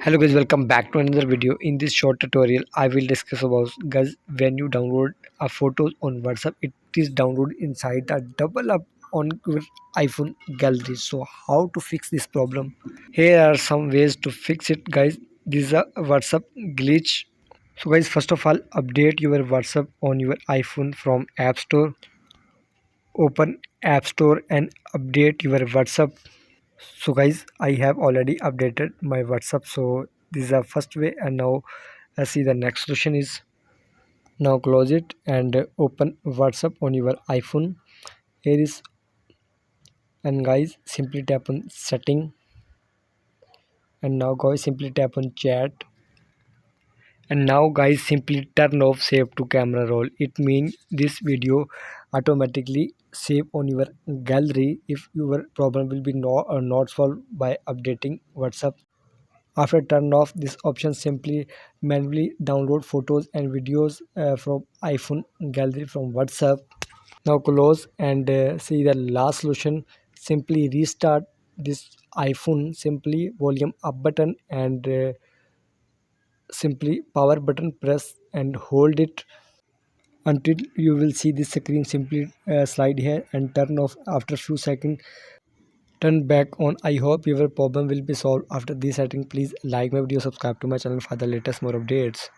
Hello guys, welcome back to another video. In this short tutorial I will discuss about, guys, when you download a photo on WhatsApp, it is downloaded inside a double up on your iPhone gallery. So how to fix this problem? Here are some ways to fix it, guys. This is a WhatsApp glitch. So guys, first of all, update your WhatsApp on your iPhone from App Store. Open App Store and update your WhatsApp. So guys, I have already updated my WhatsApp, so this is the first way. And now I see the next solution is, now close it and open WhatsApp on your iPhone. Here is, and guys, simply tap on setting, and now guys, simply tap on chat, and now guys, simply turn off save to camera roll. It means this video automatically save on your gallery if your problem will be not solved by updating WhatsApp. After turn off this option, simply manually download photos and videos from iPhone gallery from WhatsApp. Now close and see the last solution. Simply restart this iPhone. Simply volume up button and simply power button, press and hold it until you will see this screen. Simply slide here and turn off after few seconds. Turn back on. I hope your problem will be solved after this setting. Please like my video, subscribe to my channel for the latest more updates.